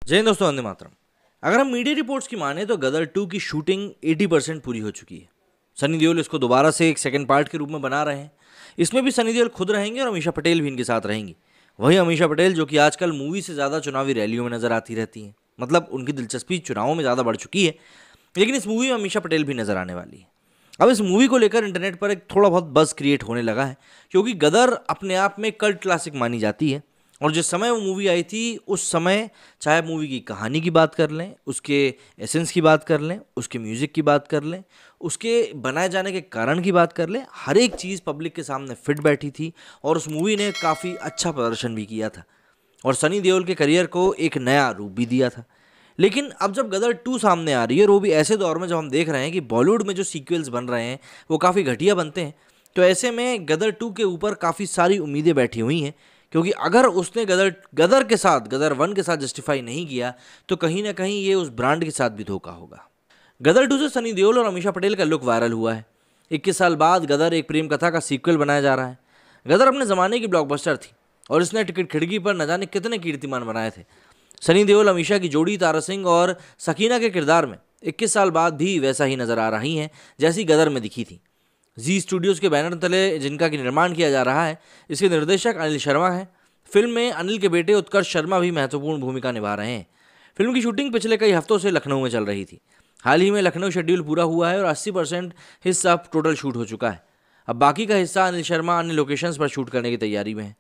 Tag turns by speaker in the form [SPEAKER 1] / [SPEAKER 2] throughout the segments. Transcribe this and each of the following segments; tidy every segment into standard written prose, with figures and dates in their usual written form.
[SPEAKER 1] जय हिंद दोस्तों, वंदे मातरम। अगर हम मीडिया रिपोर्ट्स की माने तो गदर 2 की शूटिंग 80% पूरी हो चुकी है। सनी देओल इसको दोबारा से एक सेकंड पार्ट के रूप में बना रहे हैं। इसमें भी सनी देओल खुद रहेंगे और अमीषा पटेल भी इनके साथ रहेंगी। वही अमीषा पटेल जो कि आजकल मूवी से ज़्यादा चुनावी रैलियों में नजर आती रहती हैं, मतलब उनकी दिलचस्पी चुनावों में ज़्यादा बढ़ चुकी है। लेकिन इस मूवी में अमीषा पटेल भी नजर आने वाली है। अब इस मूवी को लेकर इंटरनेट पर एक थोड़ा बहुत बज़ क्रिएट होने लगा है, क्योंकि गदर अपने आप में कल्ट क्लासिक मानी जाती है। और जिस समय वो मूवी आई थी उस समय, चाहे मूवी की कहानी की बात कर लें, उसके एसेंस की बात कर लें, उसके म्यूज़िक की बात कर लें, उसके बनाए जाने के कारण की बात कर लें, हर एक चीज़ पब्लिक के सामने फिट बैठी थी और उस मूवी ने काफ़ी अच्छा प्रदर्शन भी किया था और सनी देओल के करियर को एक नया रूप भी दिया था। लेकिन अब जब गदर 2 सामने आ रही है और वो भी ऐसे दौर में जब हम देख रहे हैं कि बॉलीवुड में जो सीक्वल्स बन रहे हैं वो काफ़ी घटिया बनते हैं, तो ऐसे में गदर 2 के ऊपर काफ़ी सारी उम्मीदें बैठी हुई हैं। क्योंकि अगर उसने गदर के साथ, गदर 1 के साथ जस्टिफाई नहीं किया तो कहीं ना कहीं ये उस ब्रांड के साथ भी धोखा होगा। गदर 2 से सनी देओल और अमीषा पटेल का लुक वायरल हुआ है। 21 साल बाद गदर एक प्रेम कथा का सीक्वल बनाया जा रहा है। गदर अपने ज़माने की ब्लॉकबस्टर थी और इसने टिकट खिड़की पर न जाने कितने कीर्तिमान बनाए थे। सनी देओल अमीषा की जोड़ी तारा सिंह और सकीना के किरदार में 21 साल बाद भी वैसा ही नजर आ रही हैं जैसी गदर में दिखी थी। जी स्टूडियोज़ के बैनर तले जिनका कि निर्माण किया जा रहा है, इसके निर्देशक अनिल शर्मा हैं। फिल्म में अनिल के बेटे उत्कर्ष शर्मा भी महत्वपूर्ण भूमिका निभा रहे हैं। फिल्म की शूटिंग पिछले कई हफ्तों से लखनऊ में चल रही थी। हाल ही में लखनऊ शेड्यूल पूरा हुआ है और 80% हिस्सा टोटल शूट हो चुका है। अब बाकी का हिस्सा अनिल शर्मा अन्य लोकेशंस पर शूट करने की तैयारी में है।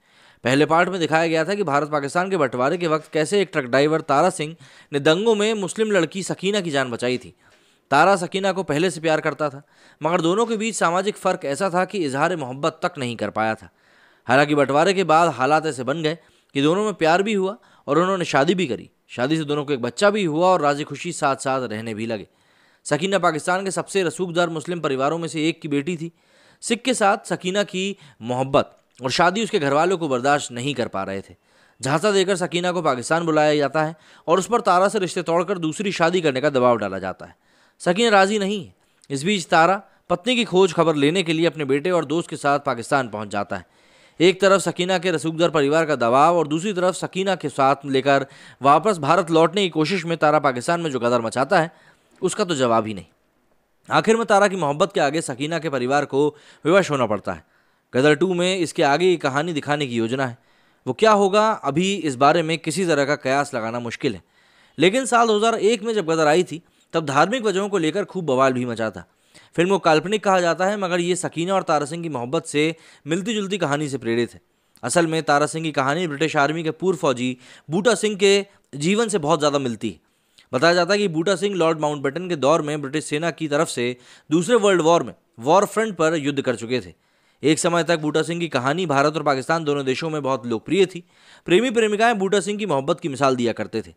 [SPEAKER 1] पहले पार्ट में दिखाया गया था कि भारत पाकिस्तान के बंटवारे के वक्त कैसे एक ट्रक ड्राइवर तारा सिंह ने दंगों में मुस्लिम लड़की सकीना की जान बचाई थी। तारा सकीना को पहले से प्यार करता था, मगर दोनों के बीच सामाजिक फ़र्क ऐसा था कि इजहार मोहब्बत तक नहीं कर पाया था। हालांकि बंटवारे के बाद हालात ऐसे बन गए कि दोनों में प्यार भी हुआ और उन्होंने शादी भी करी। शादी से दोनों को एक बच्चा भी हुआ और राजी खुशी साथ साथ रहने भी लगे। सकीना पाकिस्तान के सबसे रसूखदार मुस्लिम परिवारों में से एक की बेटी थी। सिख के साथ सकीना की मोहब्बत और शादी उसके घरवालों को बर्दाश्त नहीं कर पा रहे थे। झांसा देकर सकीना को पाकिस्तान बुलाया जाता है और उस पर तारा से रिश्ते तोड़कर दूसरी शादी करने का दबाव डाला जाता है। सकीना राजी नहीं है। इस बीच तारा पत्नी की खोज खबर लेने के लिए अपने बेटे और दोस्त के साथ पाकिस्तान पहुंच जाता है। एक तरफ सकीना के रसूखदार परिवार का दबाव और दूसरी तरफ सकीना के साथ लेकर वापस भारत लौटने की कोशिश में तारा पाकिस्तान में जो गदर मचाता है उसका तो जवाब ही नहीं। आखिर में तारा की मोहब्बत के आगे सकीना के परिवार को विवश होना पड़ता है। गदर 2 में इसके आगे की कहानी दिखाने की योजना है। वो क्या होगा अभी इस बारे में किसी तरह का कयास लगाना मुश्किल है। लेकिन साल 2001 में जब गदर आई थी तब धार्मिक वजहों को लेकर खूब बवाल भी मचा था। फिल्म को काल्पनिक कहा जाता है, मगर ये सकीना और तारा सिंह की मोहब्बत से मिलती जुलती कहानी से प्रेरित है। असल में तारा सिंह की कहानी ब्रिटिश आर्मी के पूर्व फौजी बूटा सिंह के जीवन से बहुत ज़्यादा मिलती है। बताया जाता है कि बूटा सिंह लॉर्ड माउंटबेटन के दौर में ब्रिटिश सेना की तरफ से दूसरे वर्ल्ड वॉर में वॉर फ्रंट पर युद्ध कर चुके थे। एक समय तक बूटा सिंह की कहानी भारत और पाकिस्तान दोनों देशों में बहुत लोकप्रिय थी। प्रेमी प्रेमिकाएं बूटा सिंह की मोहब्बत की मिसाल दिया करते थे।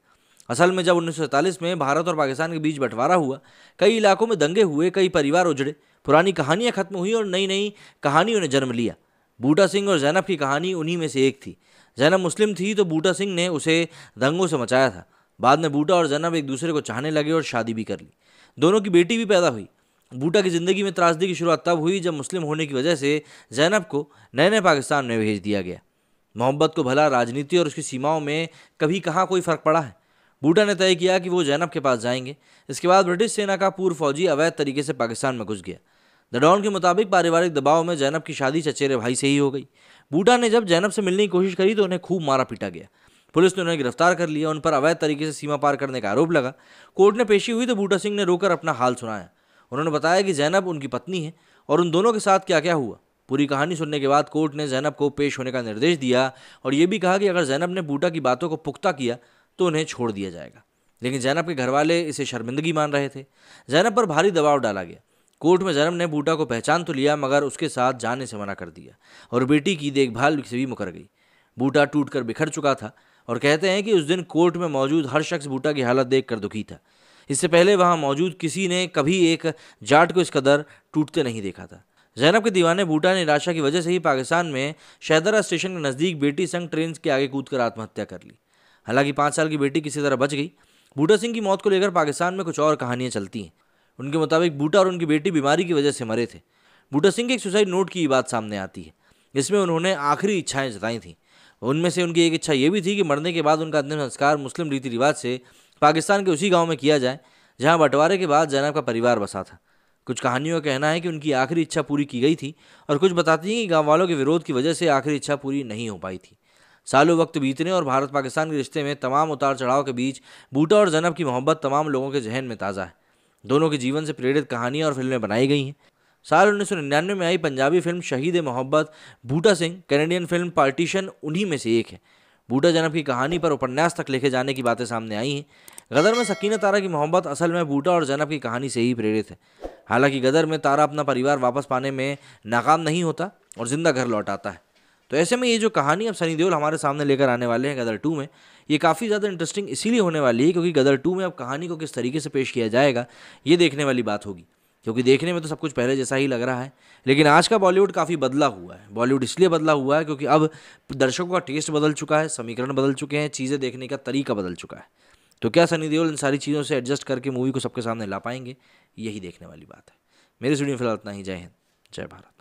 [SPEAKER 1] असल में जब 1947 में भारत और पाकिस्तान के बीच बंटवारा हुआ, कई इलाकों में दंगे हुए, कई परिवार उजड़े, पुरानी कहानियां खत्म हुई और नई नई कहानियों ने जन्म लिया। बूटा सिंह और जैनब की कहानी उन्हीं में से एक थी। जैनब मुस्लिम थी तो बूटा सिंह ने उसे दंगों से मचाया था। बाद में बूटा और जैनब एक दूसरे को चाहने लगे और शादी भी कर ली। दोनों की बेटी भी पैदा हुई। बूटा की ज़िंदगी में त्रासदी की शुरुआत तब हुई जब मुस्लिम होने की वजह से जैनब को नए नए पाकिस्तान में भेज दिया गया। मोहब्बत को भला राजनीति और उसकी सीमाओं में कभी कहाँ कोई फ़र्क पड़ा है। बूटा ने तय किया कि वो जैनब के पास जाएंगे। इसके बाद ब्रिटिश सेना का पूर्व फौजी अवैध तरीके से पाकिस्तान में घुस गया। द डॉन के मुताबिक पारिवारिक दबाव में जैनब की शादी चचेरे भाई से ही हो गई। बूटा ने जब जैनब से मिलने की कोशिश करी तो उन्हें खूब मारा पीटा गया। पुलिस ने उन्हें गिरफ्तार कर लिया। उन पर अवैध तरीके से सीमा पार करने का आरोप लगा। कोर्ट में पेशी हुई तो बूटा सिंह ने रोकर अपना हाल सुनाया। उन्होंने बताया कि जैनब उनकी पत्नी है और उन दोनों के साथ क्या क्या हुआ। पूरी कहानी सुनने के बाद कोर्ट ने जैनब को पेश होने का निर्देश दिया और ये भी कहा कि अगर जैनब ने बूटा की बातों को पुख्ता किया तो उन्हें छोड़ दिया जाएगा। लेकिन जैनब के घरवाले इसे शर्मिंदगी मान रहे थे। जैनब पर भारी दबाव डाला गया। कोर्ट में जैनब ने बूटा को पहचान तो लिया, मगर उसके साथ जाने से मना कर दिया और बेटी की देखभाल से भी मुकर गई। बूटा टूट कर बिखर चुका था और कहते हैं कि उस दिन कोर्ट में मौजूद हर शख्स बूटा की हालत देखकर दुखी था। इससे पहले वहां मौजूद किसी ने कभी एक जाट को इस कदर टूटते नहीं देखा था। जैनब के दीवाने बूटा ने निराशा की वजह से ही पाकिस्तान में शहदरा स्टेशन के नज़दीक बेटी संग ट्रेन के आगे कूदकर आत्महत्या कर ली। हालांकि 5 साल की बेटी किसी तरह बच गई। बूटा सिंह की मौत को लेकर पाकिस्तान में कुछ और कहानियां चलती हैं। उनके मुताबिक बूटा और उनकी बेटी बीमारी की वजह से मरे थे। बूटा सिंह के एक सुसाइड नोट की बात सामने आती है। इसमें उन्होंने आखिरी इच्छाएं जताई थी। उनमें से उनकी एक इच्छा ये भी थी कि मरने के बाद उनका अंतिम संस्कार मुस्लिम रीति रिवाज से पाकिस्तान के उसी गांव में किया जाए जहां बंटवारे के बाद जैनब का परिवार बसा था। कुछ कहानियों का कहना है कि उनकी आखिरी इच्छा पूरी की गई थी और कुछ बताती हैं कि गाँव वालों के विरोध की वजह से आखिरी इच्छा पूरी नहीं हो पाई थी। सालों वक्त बीतने और भारत पाकिस्तान के रिश्ते में तमाम उतार चढ़ाव के बीच बूटा और जैनब की मोहब्बत तमाम लोगों के जहन में ताज़ा है। दोनों के जीवन से प्रेरित कहानियाँ और फिल्में बनाई गई हैं। साल 1999 में आई पंजाबी फिल्म शहीद मोहब्बत बूटा सिंह कैनेडियन फिल्म पार्टीशन उन्हीं में से एक है। बूटा जैनब की कहानी पर उपन्यास तक लिखे जाने की बातें सामने आई हैं। गदर में सकीना तारा की मोहब्बत असल में बूटा और जैनब की कहानी से ही प्रेरित है। हालांकि गदर में तारा अपना परिवार वापस पाने में नाकाम नहीं होता और जिंदा घर लौट आता है। तो ऐसे में ये जो कहानी अब सनी देओल हमारे सामने लेकर आने वाले हैं गदर 2 में, ये काफ़ी ज़्यादा इंटरेस्टिंग इसीलिए होने वाली है क्योंकि गदर 2 में अब कहानी को किस तरीके से पेश किया जाएगा ये देखने वाली बात होगी। क्योंकि देखने में तो सब कुछ पहले जैसा ही लग रहा है, लेकिन आज का बॉलीवुड काफ़ी बदला हुआ है। बॉलीवुड इसलिए बदला हुआ है क्योंकि अब दर्शकों का टेस्ट बदल चुका है, समीकरण बदल चुके हैं, चीज़ें देखने का तरीका बदल चुका है। तो क्या सनी देओल इन सारी चीज़ों से एडजस्ट करके मूवी को सबके सामने ला पाएंगे, यही देखने वाली बात है। मेरे स्टूडियो में फिलहाल इतना ही। जय हिंद, जय भारत।